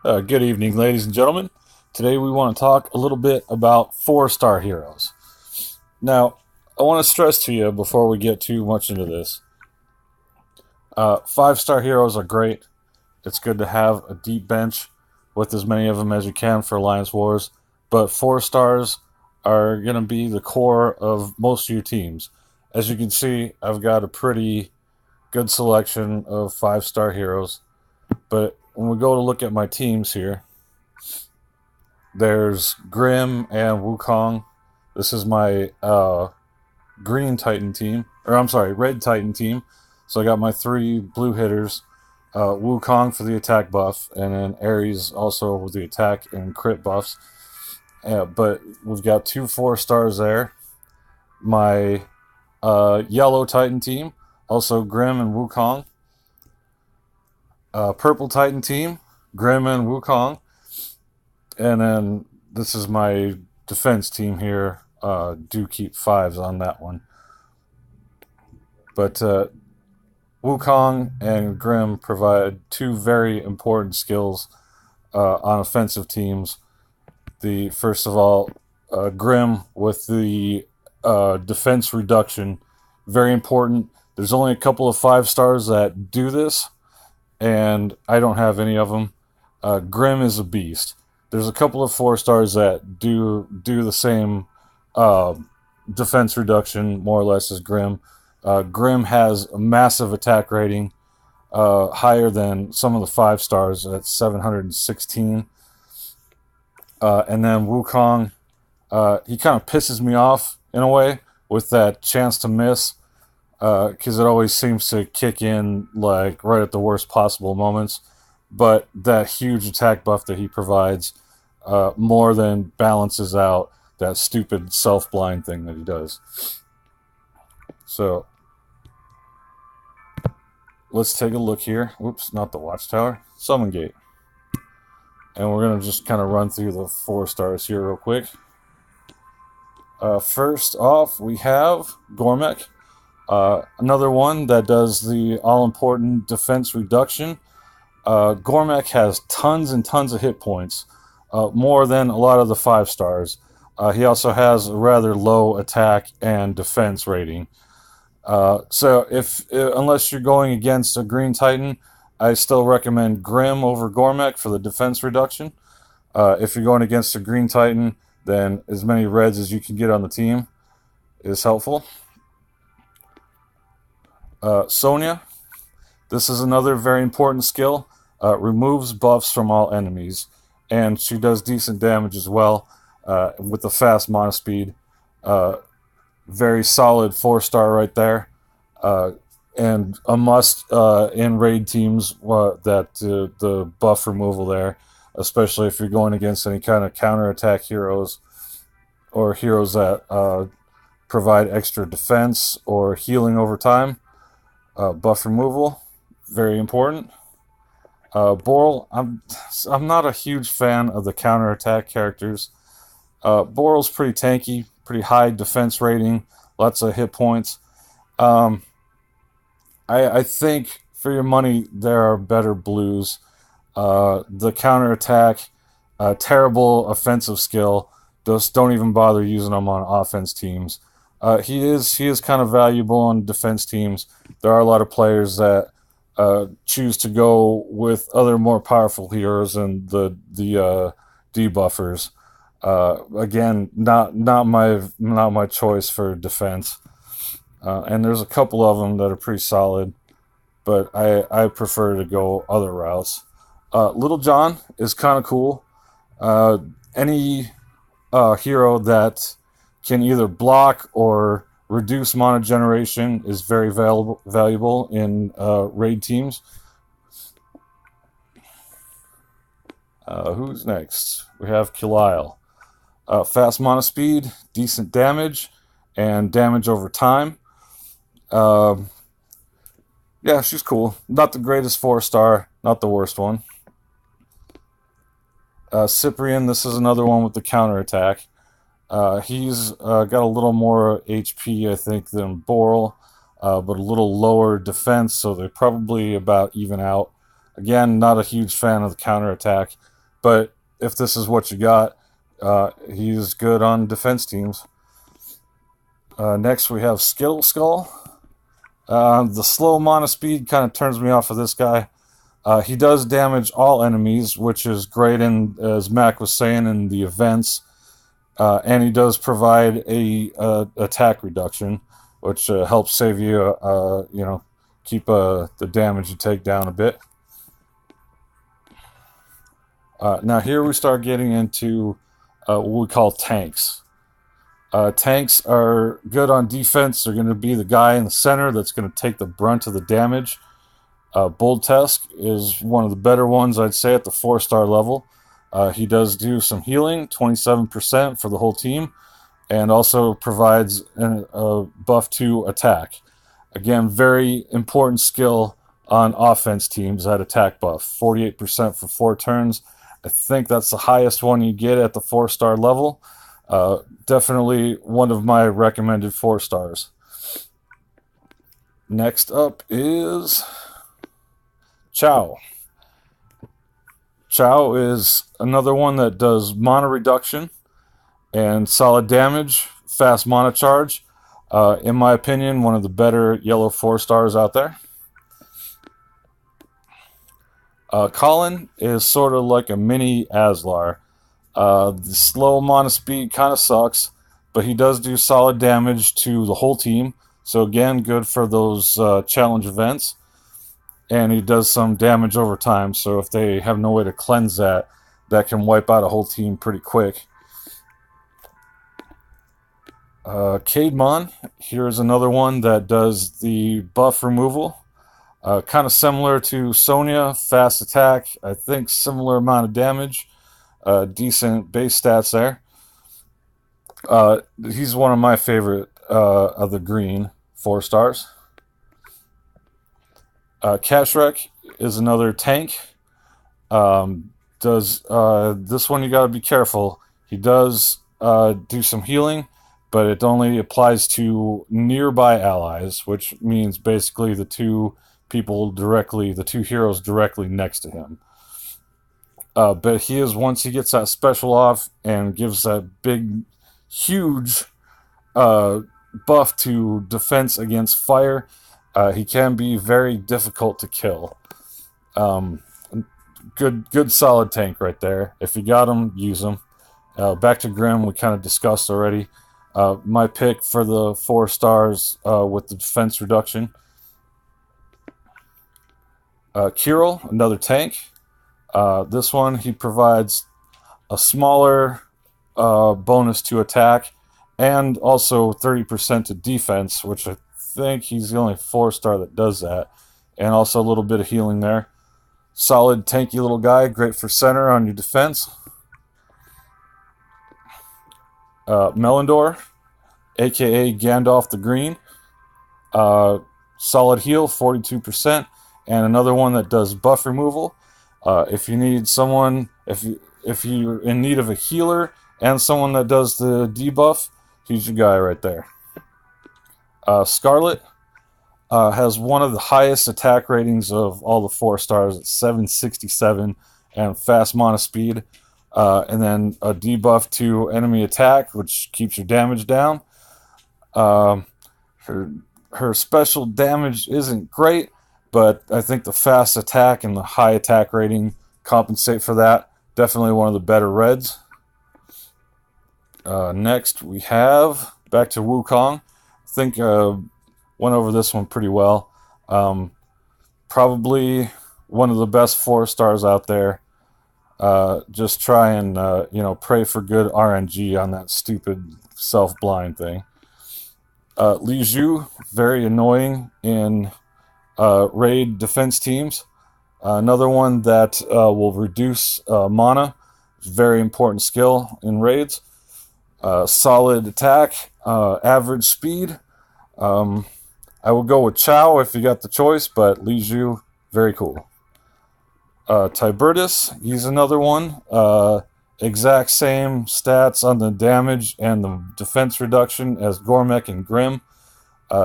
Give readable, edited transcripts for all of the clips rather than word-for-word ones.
Good evening, ladies and gentlemen. Today we want to talk a little bit about four-star heroes. Now, I want to stress to you before we get too much into this, five-star heroes are great. It's good to have a deep bench with as many of them as you can for Alliance Wars, but four stars are going to be the core of most of your teams. As you can see, I've got a pretty good selection of five-star heroes, but when we go to look at my teams here, there's Grim and Wukong. This is my green Titan team, or I'm sorry, red Titan team. So I got my three blue hitters, Wukong for the attack buff, and then Ares also with the attack and crit buffs. But we've got two four stars there. My yellow Titan team, also Grim and Wukong. Purple Titan team, Grim and Wukong. And then this is my defense team here. Do keep fives on that one. But Wukong and Grim provide two very important skills on offensive teams. The first of all, Grim with the defense reduction, very important. There's only a couple of five stars that do this, and I don't have any of them. Grim is a beast. There's a couple of four stars that do the same uh, defense reduction more or less as Grim. Grim has a massive attack rating, higher than some of the five stars at 716. And then Wukong, he kind of pisses me off in a way with that chance to miss, because it always seems to kick in like right at the worst possible moments. But that huge attack buff that he provides more than balances out that stupid self-blind thing that he does. So let's take a look here. Oops, not the watchtower. Summon Gate. And we're going to just kind of run through the four stars here real quick. First off, we have Gormek. Another one that does the all-important defense reduction. Gormek has tons and tons of hit points, more than a lot of the five stars. He also has a rather low attack and defense rating. So unless you're going against a Green Titan, I still recommend Grim over Gormek for the defense reduction. If you're going against a Green Titan, then as many reds as you can get on the team is helpful. Sonya, this is another very important skill. Removes buffs from all enemies, and she does decent damage as well with the fast mana speed. Very solid four-star right there, and a must in raid teams the buff removal there, especially if you're going against any kind of counterattack heroes or heroes that provide extra defense or healing over time. Buff removal, very important. Boral, I'm not a huge fan of the counterattack characters. Boral's pretty tanky, pretty high defense rating, lots of hit points. I think for your money there are better blues. The counterattack, terrible offensive skill. Just don't even bother using them on offense teams. He is kind of valuable on defense teams. There are a lot of players that choose to go with other more powerful heroes and the debuffers. Again, not my choice for defense. And there's a couple of them that are pretty solid, but I prefer to go other routes. Little John is kind of cool. Any hero that can either block or reduce mana generation is very valuable in raid teams. Who's next? We have Kilile. Fast mana speed, decent damage, and damage over time. Yeah, she's cool. Not the greatest four-star, not the worst one. Cyprian, this is another one with the counterattack. He's got a little more HP, I think, than Boral, but a little lower defense, so they probably about even out. Again, not a huge fan of the counterattack. but if this is what you got, he's good on defense teams. Next, we have Skittle Skull. The slow mana speed kind of turns me off of this guy. He does damage all enemies, which is great, as Mac was saying, in the events. And he does provide a attack reduction, which helps save you, keep the damage you take down a bit. Now here we start getting into what we call tanks. Tanks are good on defense. They're going to be the guy in the center that's going to take the brunt of the damage. Bulltusk is one of the better ones, I'd say, at the 4-star level. He does do some healing, 27% for the whole team, and also provides a buff to attack. Again, very important skill on offense teams, that attack buff. 48% for 4 turns. I think that's the highest one you get at the 4-star level. Definitely one of my recommended 4 stars. Next up is Chow. Chow is another one that does mana reduction and solid damage, fast mana charge. In my opinion, one of the better yellow 4 stars out there. Colin is sort of like a mini Aslar. The slow mana speed kind of sucks, but he does do solid damage to the whole team. So again, good for those challenge events. And he does some damage over time, so if they have no way to cleanse that, that can wipe out a whole team pretty quick. Caedmon, here's another one that does the buff removal. Kind of similar to Sonya, fast attack, I think similar amount of damage. Decent base stats there. He's one of my favorite of the green 4 stars. Kashrek is another tank. This one you got to be careful. He does do some healing, but it only applies to nearby allies, which means basically the 2 heroes directly next to him. But once he gets that special off and gives that big, huge buff to defense against fire, he can be very difficult to kill. Good solid tank right there. If you got him, use him. Back to Grim, we kind of discussed already. My pick for the 4 stars with the defense reduction. Kirill, another tank. This one, he provides a smaller bonus to attack and also 30% to defense, which I think he's the only 4-star that does that, and also a little bit of healing there. Solid tanky little guy, great for center on your defense. Melindor, aka Gandalf the Green, solid heal, 42%, and another one that does buff removal. If you need someone, if you're in need of a healer and someone that does the debuff, he's your guy right there. Scarlet has one of the highest attack ratings of all the 4 stars at 767 and fast mana speed. And then a debuff to enemy attack, which keeps your damage down. Her special damage isn't great, but I think the fast attack and the high attack rating compensate for that. Definitely one of the better reds. Next we have back to Wukong. I think went over this one pretty well. Probably one of the best 4 stars out there. Just try and pray for good RNG on that stupid self-blind thing. Li Zhu, very annoying in raid defense teams. Another one that will reduce mana. Very important skill in raids. Solid attack, average speed. I would go with Chow if you got the choice, but Li Zhu, very cool. Tibertus, he's another one. Exact same stats on the damage and the defense reduction as Gormek and Grim.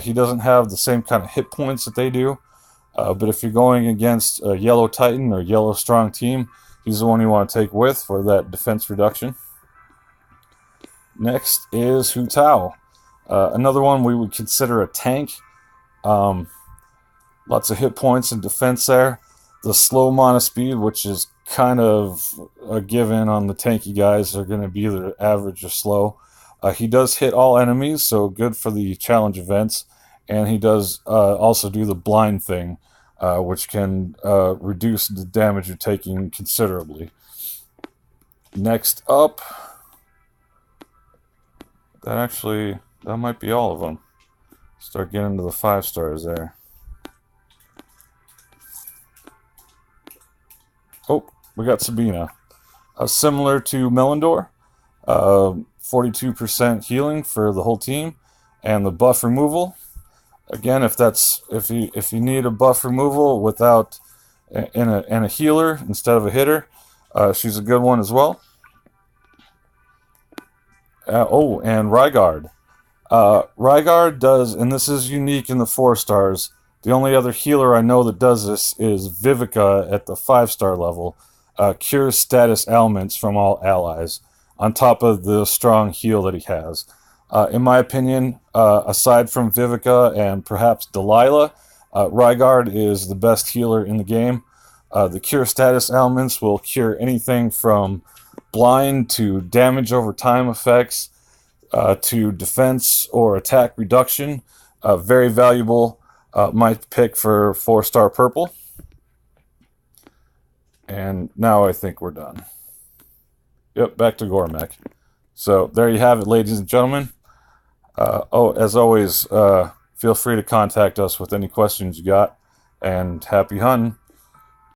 He doesn't have the same kind of hit points that they do. But if you're going against a Yellow Titan or Yellow Strong team, He's the one you want to take with for that defense reduction. Next is Hu Tao. Another one we would consider a tank. Lots of hit points and defense there. The slow mana speed, which is kind of a given on the tanky guys, are going to be either average or slow. He does hit all enemies, so good for the challenge events. And he does also do the blind thing, which can reduce the damage you're taking considerably. Next up, that might be all of them. Start getting to the 5 stars there. Oh, we got Sabina. Similar to Melindor, 42% healing for the whole team, and the buff removal. Again, if you need a buff removal without and a healer instead of a hitter, she's a good one as well. And Rygard. Rygard does, and this is unique in the 4 stars. The only other healer I know that does this is Vivica at the 5-star level. Cures status ailments from all allies, on top of the strong heal that he has. In my opinion, aside from Vivica and perhaps Delilah, Rygard is the best healer in the game. The cure status ailments will cure anything from blind to damage over time effects to defense or attack reduction. Very valuable. My pick for 4-star purple. And now I think we're done. Yep, back to Gormek. So there you have it, ladies and gentlemen. As always, feel free to contact us with any questions you got. And happy hunting.